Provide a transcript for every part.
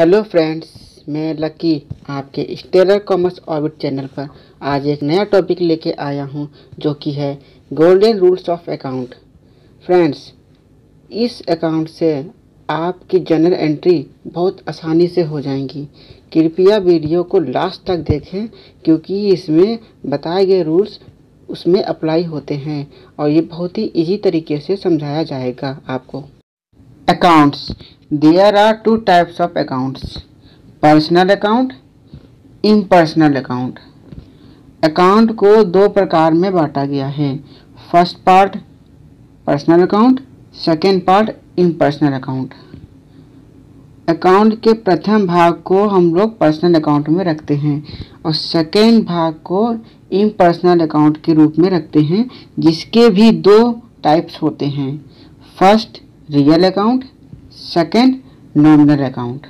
Hello friends, मैं lucky आपके stellar commerce orbit channel पर आज एक नया टॉपिक लेके आया हूं, जो कि है golden rules of account. Friends, इस अकाउंट से आपकी जनरल एंट्री बहुत आसानी से हो जाएंगी। कृपया वीडियो को लास्ट तक देखें, क्योंकि इसमें बताए गए रूल्स उसमें अप्लाई होते हैं और ये बहुत ही इजी तरीके से समझाया जाएगा आपको। Accounts. There are two types of accounts: personal account, impersonal account. Account को दो प्रकार में बांटा गया है। First part personal account, second part impersonal account. Account के प्रथम भाग को हम लोग पर्सनल अकाउंट में रखते हैं और सेकेंड भाग को इम्पर्सनल अकाउंट के रूप में रखते हैं, जिसके भी दो टाइप्स होते हैं। First real account, second nominal account.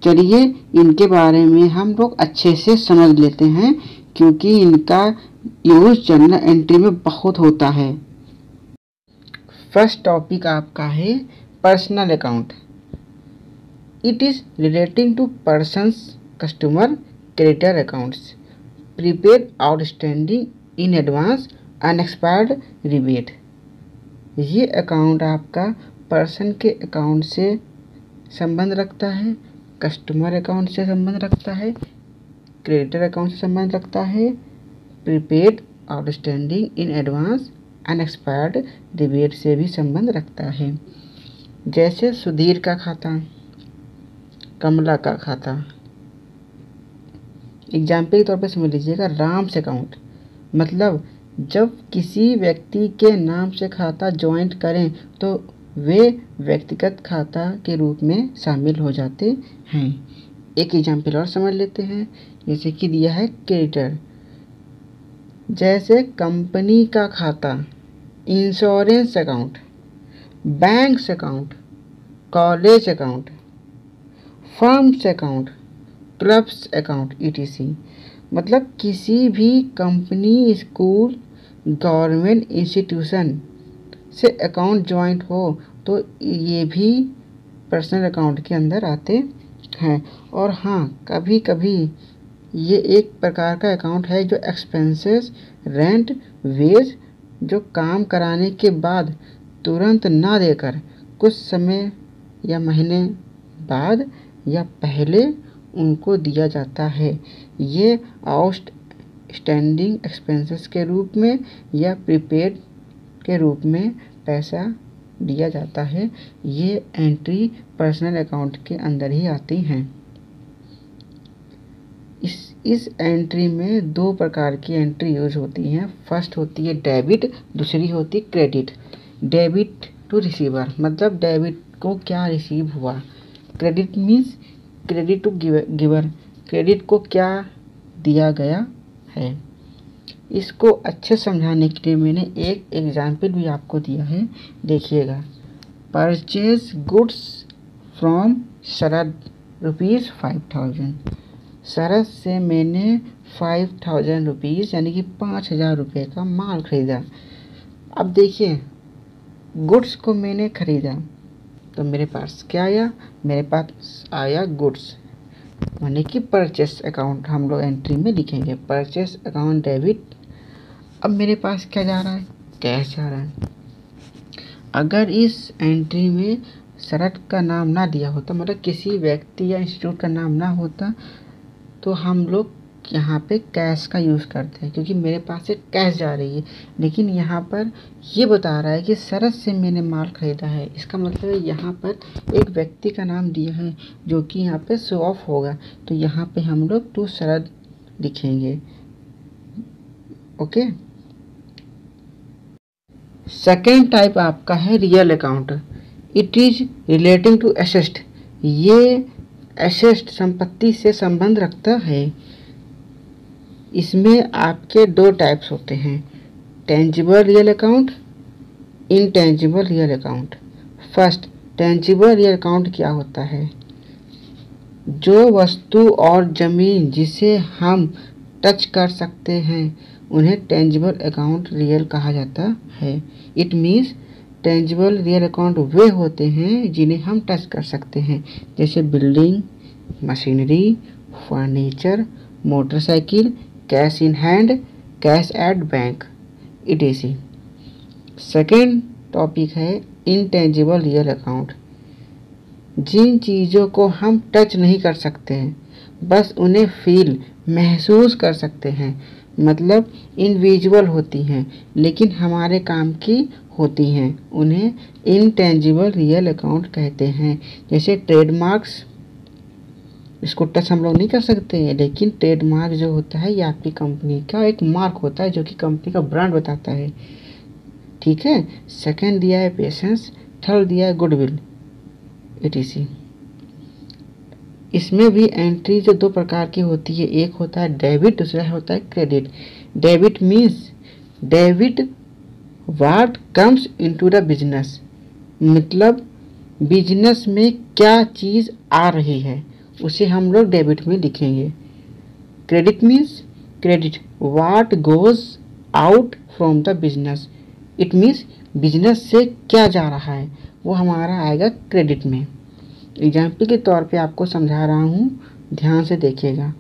चलिए इनके बारे में हम लोग अच्छे से समझ लेते हैं, क्योंकि इनका यूज जनरल एंट्री में बहुत होता है। फर्स्ट टॉपिक आपका है personal account. It is relating to persons customer creditor accounts, prepaid outstanding in advance unexpired rebate. ये अकाउंट आपका पर्सन के अकाउंट से संबंध रखता है, कस्टमर अकाउंट से संबंध रखता है, क्रेडिटर अकाउंट से संबंध रखता है, prepaid outstanding in advance unexpired rebate से भी संबंध रखता है। जैसे सुधीर का खाता, कमला का खाता। एग्जाम्पल के तौर पर समझ लीजिएगा, राम्स अकाउंट मतलब जब किसी व्यक्ति के नाम से खाता ज्वाइंट करें तो वे व्यक्तिगत खाता के रूप में शामिल हो जाते हैं। एक एग्जाम्पल और समझ लेते हैं, जैसे कि दिया है क्रेडिटर। जैसे कंपनी का खाता, insurance account, bank account, college account, firms account, clubs account etc। मतलब किसी भी कंपनी, स्कूल, गवर्नमेंट इंस्टीट्यूशन से अकाउंट ज्वाइंट हो तो ये भी पर्सनल अकाउंट के अंदर आते हैं। और हाँ, कभी कभी ये एक प्रकार का अकाउंट है जो एक्सपेंसेस, रेंट, वेज जो काम कराने के बाद तुरंत ना देकर कुछ समय या महीने बाद या पहले उनको दिया जाता है। ये आउटस्टैंडिंग एक्सपेंसेस के रूप में या प्रीपेड के रूप में पैसा दिया जाता है। ये एंट्री पर्सनल अकाउंट के अंदर ही आती हैं। इस एंट्री में दो प्रकार की एंट्री यूज होती हैं। फर्स्ट होती है डेबिट, दूसरी होती है क्रेडिट। डेबिट टू रिसीवर मतलब डेबिट को क्या रिसीव हुआ। Credit means credit to giver, credit को क्या दिया गया है। इसको अच्छे समझाने के लिए मैंने एक एग्जाम्पल भी आपको दिया है, देखिएगा। परचेज गुड्स फ्रॉम शरद ₹5000। शरद से मैंने 5000 रुपीज़ यानी कि 5000 रुपये का माल खरीदा। अब देखिए, गुड्स को मैंने खरीदा तो मेरे पास क्या आया, मेरे पास आया गुड्स, यानी कि परचेस अकाउंट हम लोग एंट्री में लिखेंगे, परचेस अकाउंट डेबिट। अब मेरे पास क्या जा रहा है, कैश जा रहा है। अगर इस एंट्री में शरद का नाम ना दिया होता, मतलब किसी व्यक्ति या इंस्टीट्यूट का नाम ना होता, तो हम लोग यहाँ पे कैश का यूज़ करते हैं, क्योंकि मेरे पास से कैश जा रही है। लेकिन यहाँ पर ये बता रहा है कि शरद से मैंने माल खरीदा है, इसका मतलब है यहाँ पर एक व्यक्ति का नाम दिया है जो कि यहाँ पे शो ऑफ होगा, तो यहाँ पे हम लोग टू शरद लिखेंगे। ओके। सेकेंड टाइप आपका है real account. It is relating to asset. ये एसेट संपत्ति से संबंध रखता है। इसमें आपके दो टाइप्स होते हैं, tangible real account, intangible real account. First, tangible real account क्या होता है? जो वस्तु और ज़मीन जिसे हम टच कर सकते हैं उन्हें टेंजिबल अकाउंट रियल कहा जाता है। It means tangible real account वे होते हैं जिन्हें हम टच कर सकते हैं, जैसे building, machinery, furniture, motorcycle, cash in hand, cash at bank, etc। Second topic है इनटेंजिबल रियल अकाउंट। जिन चीज़ों को हम टच नहीं कर सकते हैं, बस उन्हें फील महसूस कर सकते हैं, मतलब इनविजुअल होती हैं लेकिन हमारे काम की होती हैं, उन्हें इनटेंजिबल रियल अकाउंट कहते हैं। जैसे ट्रेडमार्क्स, इसको टच हम लोग नहीं कर सकते हैं, लेकिन ट्रेडमार्क जो होता है ये आपकी कंपनी का एक मार्क होता है जो कि कंपनी का ब्रांड बताता है, ठीक है। सेकंड दिया है पेशेंस, थर्ड दिया है गुडविल, etc। इसमें भी एंट्री जो दो प्रकार की होती है, एक होता है डेबिट, दूसरा होता है credit. Debit means debit what comes into the business, मतलब बिजनेस में क्या चीज़ आ रही है उसे हम लोग डेबिट में लिखेंगे। Credit means credit what goes out from the business, it means business से क्या जा रहा है वो हमारा आएगा क्रेडिट में। एग्जाम्पल के तौर पे आपको समझा रहा हूँ, ध्यान से देखिएगा।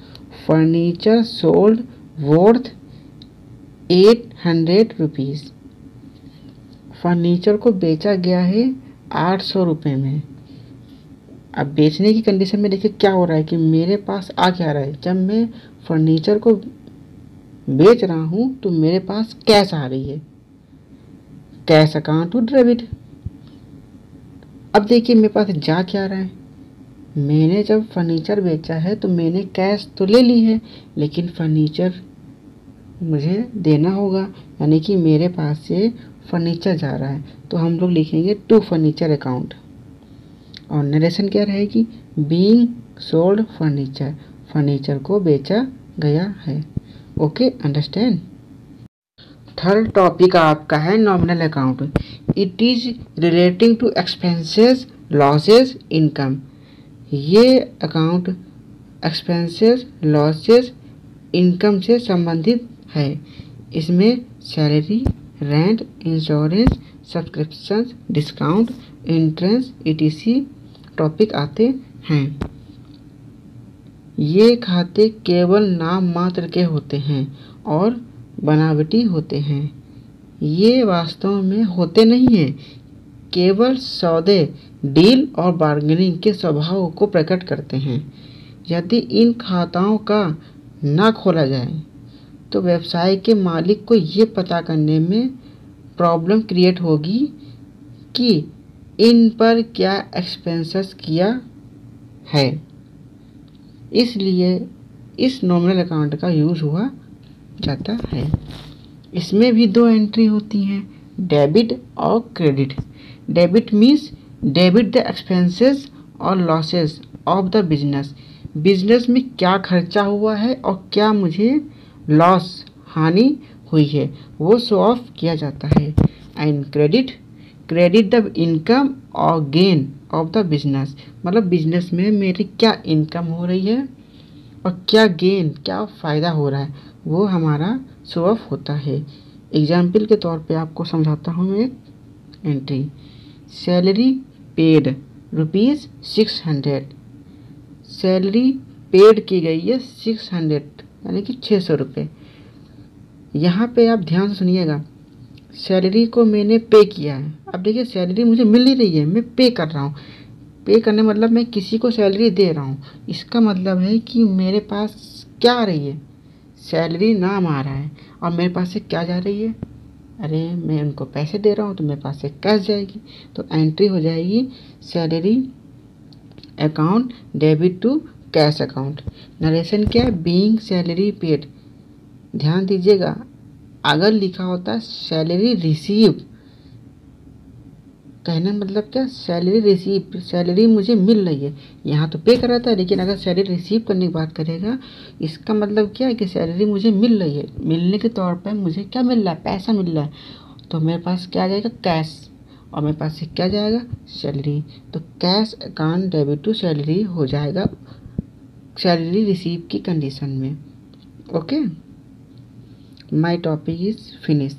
Furniture sold worth 800 rupees, furniture को बेचा गया है 800 रुपये में। अब बेचने की कंडीशन में देखिए क्या हो रहा है कि मेरे पास आ क्या रहा है, जब मैं फर्नीचर को बेच रहा हूँ तो मेरे पास कैश आ रही है, कैश अकाउंट टू डेबिट। अब देखिए मेरे पास जा क्या रहा है, मैंने जब फर्नीचर बेचा है तो मैंने कैश तो ले ली है लेकिन फर्नीचर मुझे देना होगा, यानी कि मेरे पास से फर्नीचर जा रहा है, तो हम लोग लिखेंगे टू फर्नीचर अकाउंट। और नरेशन क्या रहेगी, बीइंग सोल्ड फर्नीचर, फर्नीचर को बेचा गया है। Okay, understand. थर्ड टॉपिक आपका है nominal account. It is relating to expenses, losses, income. ये अकाउंट एक्सपेंसेस, लॉसेस, इनकम से संबंधित है। इसमें salary, rent, insurance, subscription, discount, interest, etc topic आते हैं। ये खाते केवल नाम मात्र के होते हैं और बनावटी होते हैं। ये वास्तव में होते नहीं हैं, केवल सौदे, डील और बार्गेनिंग के स्वभाव को प्रकट करते हैं। यदि इन खाताओं का ना खोला जाए तो व्यवसाय के मालिक को ये पता करने में प्रॉब्लम क्रिएट होगी कि इन पर क्या एक्सपेंसेस किया है। इसलिए इस नॉमिनल अकाउंट का यूज हुआ जाता है। इसमें भी दो एंट्री होती हैं, डेबिट और credit. Debit means debit the expenses और losses of the business, business में क्या खर्चा हुआ है और क्या मुझे लॉस, हानि हुई है, वो शो ऑफ किया जाता है। And credit, credit the income और गेन ऑफ द बिजनेस, मतलब बिजनेस में मेरी क्या इनकम हो रही है और क्या गेन, क्या फ़ायदा हो रहा है, वो हमारा शो ऑफ होता है। एग्जाम्पल के तौर पे आपको समझाता हूँ मैं एक entry. Salary paid ₹600, salary paid की गई है 600 यानी कि 600 रुपये। यहाँ पे आप ध्यान से सुनिएगा, सैलरी को मैंने पे किया है। अब देखिए सैलरी मुझे मिल नहीं रही है, मैं पे कर रहा हूँ। पे करने मतलब मैं किसी को सैलरी दे रहा हूँ, इसका मतलब है कि मेरे पास क्या आ रही है, सैलरी नाम आ रहा है और मेरे पास से क्या जा रही है, अरे मैं उनको पैसे दे रहा हूँ तो मेरे पास से कैश जाएगी, तो एंट्री हो जाएगी salary account debit to cash account. Narration क्या है, बीइंग सैलरी पेड। ध्यान दीजिएगा, अगर लिखा होता है सैलरी रिसीव, कहने मतलब क्या, सैलरी रिसीव, सैलरी मुझे मिल रही है, यहाँ तो पे कर रहा था, लेकिन अगर सैलरी रिसीव करने की बात करेगा इसका मतलब क्या है कि सैलरी मुझे मिल रही है, मिलने के तौर पर मुझे क्या मिल रहा है, पैसा मिल रहा है, तो मेरे पास क्या आ जाएगा, कैश, और मेरे पास से क्या जाएगा, सैलरी, तो cash account debit to salary हो जाएगा सैलरी रिसीव की कंडीशन में। Okay, my topic is finish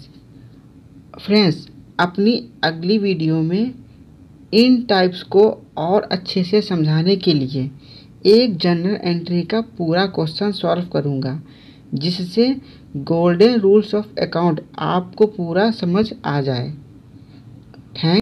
friends. अपनी अगली वीडियो में इन टाइप्स को और अच्छे से समझाने के लिए एक जर्नल एंट्री का पूरा क्वेश्चन सॉल्व करूँगा, जिससे गोल्डन रूल्स ऑफ अकाउंट आपको पूरा समझ आ जाए। थैंक